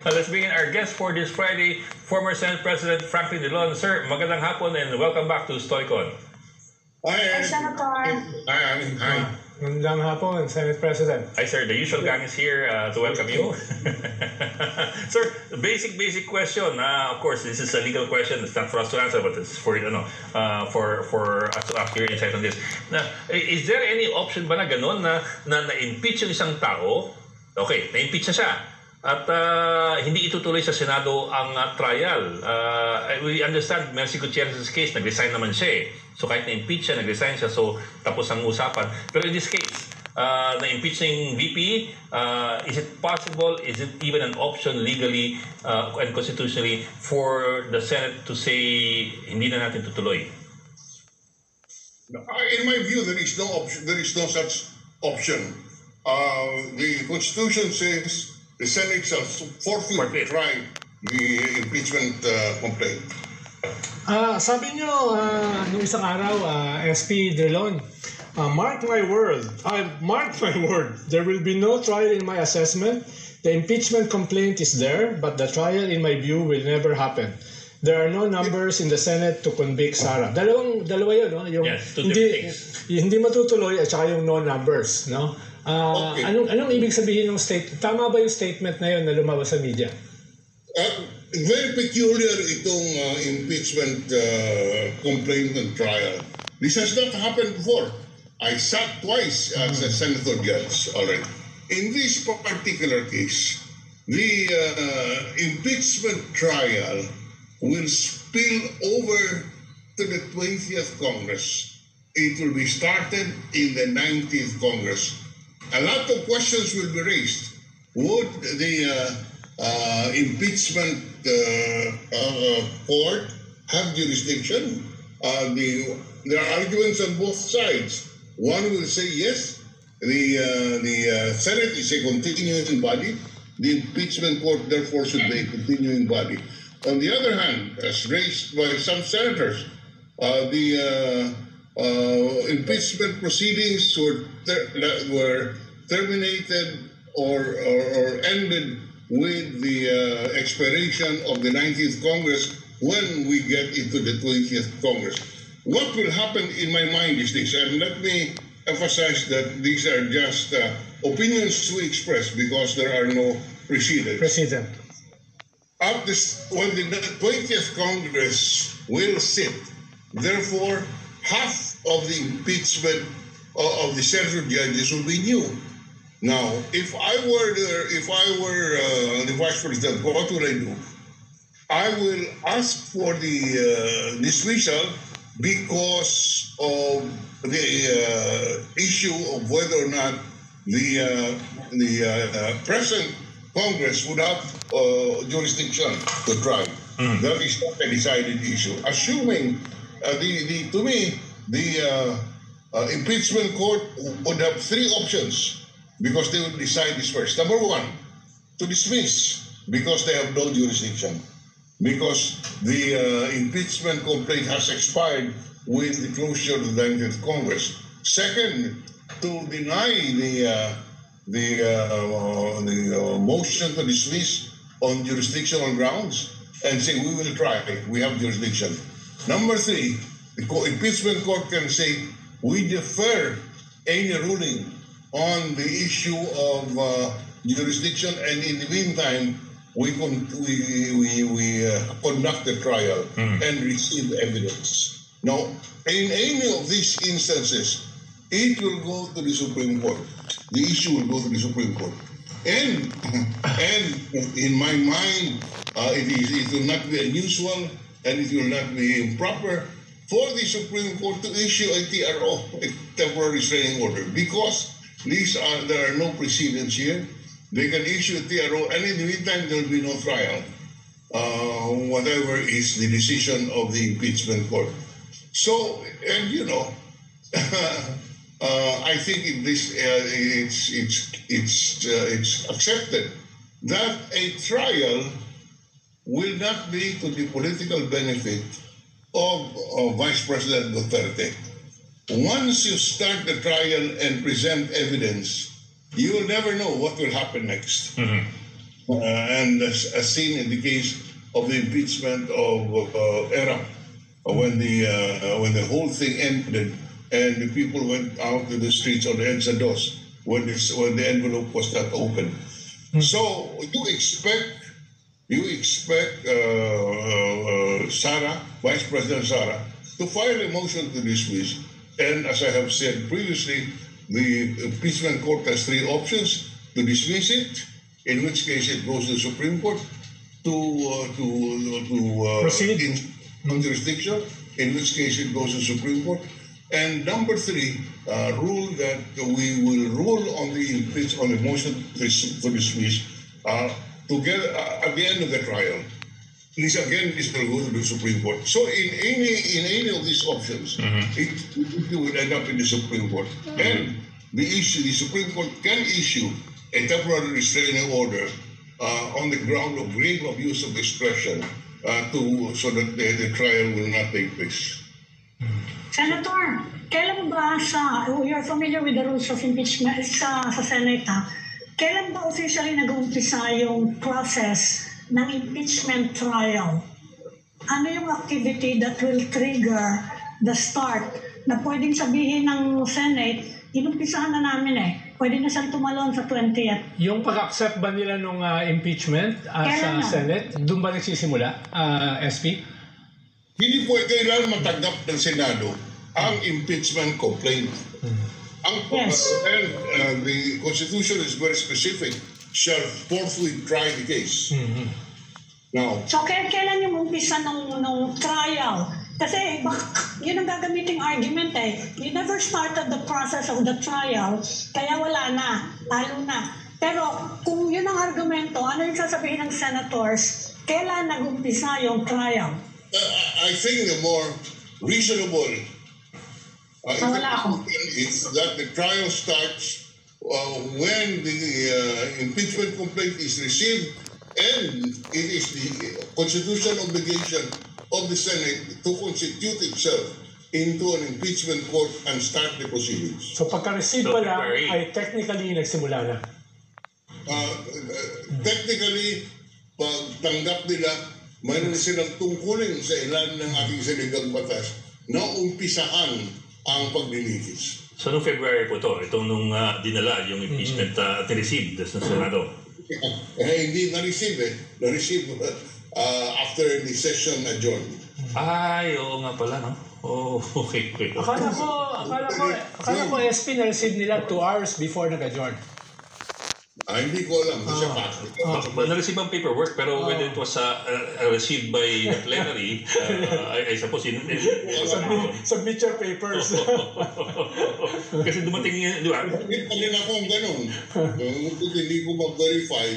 Let's begin our guest for this Friday, former Senate President Franklin Drilon. Sir, magandang hapon and welcome back to Stoicon. Hi, Senator. Hi. Magandang hapon, Senate President. Hi, sir. The usual gang is here to welcome you. Sir, basic question. Of course, this is a legal question. It's not for us to answer, but it's for for us to ask your insight on this. Now, is there any option ba na ganun na na-impeach yung isang tao? Okay, na-impeach na siya. At hindi itutuloy sa Senado ang trial. We understand Mercy Gutierrez's case, nag-resign naman siya eh. So kahit na-impeach siya, nag-resign siya, so tapos ang usapan. Pero in this case, na-impeach na yung VP, is it possible, is it even an option legally and constitutionally for the Senate to say hindi na natin tutuloy? In my view, there is no option. There is no such option. The Constitution says the Senate shall forthwith try the impeachment complaint. Sabi nyo, nung isang araw, SP Drilon, mark my word, there will be no trial in my assessment. The impeachment complaint is there, but the trial, in my view, will never happen. There are no numbers in the Senate to convict Sara. Dalawa yun, no? Yung yes, hindi matutuloy at saka yung no numbers, no? Okay. Anong ibig sabihin ng statement? Tama ba yung statement na yun na lumabas sa media? Very peculiar itong impeachment complaint and trial. This has not happened before. I sat twice as a senator judge already. In this particular case, the impeachment trial will spill over to the 20th Congress. It will be started in the 19th Congress. A lot of questions will be raised. Would the impeachment court have jurisdiction? There are arguments on both sides. One will say yes, the Senate is a continuing body. The impeachment court therefore should be a continuing body. On the other hand, as raised by some senators, the impeachment proceedings were terminated or ended with the expiration of the 19th Congress when we get into the 20th Congress. What will happen in my mind is this, and let me emphasize that these are just opinions we express because there are no precedents. When the 20th Congress will sit, therefore, half of the impeachment of the senator judges will be new. Now, if I were the vice president, what will I do? I will ask for the dismissal because of the issue of whether or not the present Congress would have jurisdiction to try. That is not a decided issue. Assuming, to me, the impeachment court would have three options because they would decide this first. Number one, to dismiss because they have no jurisdiction. Because the impeachment complaint has expired with the closure of the 19th Congress. Second, to deny the motion to dismiss on jurisdictional grounds and say we will try, we have jurisdiction. Number three, the impeachment court can say we defer any ruling on the issue of jurisdiction, and in the meantime we conduct the trial and receive evidence. Now, in any of these instances, it will go to the Supreme Court. The issue will go to the Supreme Court. And in my mind, it will not be unusual and it will not be improper for the Supreme Court to issue a TRO, a temporary restraining order, because there are no precedents here. They can issue a TRO, and in the meantime, there will be no trial, whatever is the decision of the impeachment court. So, and you know, I think it's accepted that a trial will not be to the political benefit of Vice President Duterte. Once you start the trial and present evidence, you will never know what will happen next. and as seen in the case of the impeachment of Erap, when the whole thing ended and the people went out to the streets on the EDSA DOS when the envelope was not open. So you expect Sara, Vice President Sara, to file a motion to dismiss. And as I have said previously, the impeachment court has three options: to dismiss it, in which case it goes to the Supreme Court, to proceed on jurisdiction, in which case it goes to the Supreme Court. And number three, rule that we will rule on the motion to dismiss together at the end of the trial. This will go to the Supreme Court. So in any of these options, it will end up in the Supreme Court. And the Supreme Court can issue a temporary restraining order on the ground of grave abuse of discretion so that the trial will not take place. Senator, kailan ba you're familiar with the rules of impeachment sa Senate, kailan ba officially nag-uumpisa yung process ng impeachment trial? Ano yung activity that will trigger the start na pwedeng sabihin ng Senate, inumpisahan na namin pwede na siyang tumalon sa 20th? Yung pag-accept ba nila nung impeachment sa Senate, doon ba nagsisimula, SP? Hindi po kailangan matanggap ng Senado ang impeachment complaint. Yes. And the Constitution is very specific. Shall forthwith try the case. Now, so kailan yung umpisa ng trial? Kasi yun ang gagamiting argument You never started the process of the trial, kaya wala na, talo na. Pero kung yun ang argumento, ano yung sasabihin ng senators, kailan nag-umpisa yung trial? I think the more reasonable is that the trial starts when the impeachment complaint is received, and it is the constitutional obligation of the Senate to constitute itself into an impeachment court and start the proceedings. So pagka-receive pa lang ay technically nagsimula na? Technically, pag tanggap nila, mayroon silang tungkulin sa ilan ng ating saligang batas na umpisahan ang paglilitis. So noong February po itong nung dinala yung impeachment at receive sa Senado? Hindi na-receive Na-receive after the session adjourned. Ay, oo nga pala, no? Oh, okay. Akala ko SP na-receive nila 2 hours before nag-adjourn. Hindi ko alam. Na-receive ang paperwork, pero whether it was received by the plenary, I suppose submit your papers. Kasi dumating yun, di ba? Hindi pa rin akong ganun. Hindi ko mag-verify.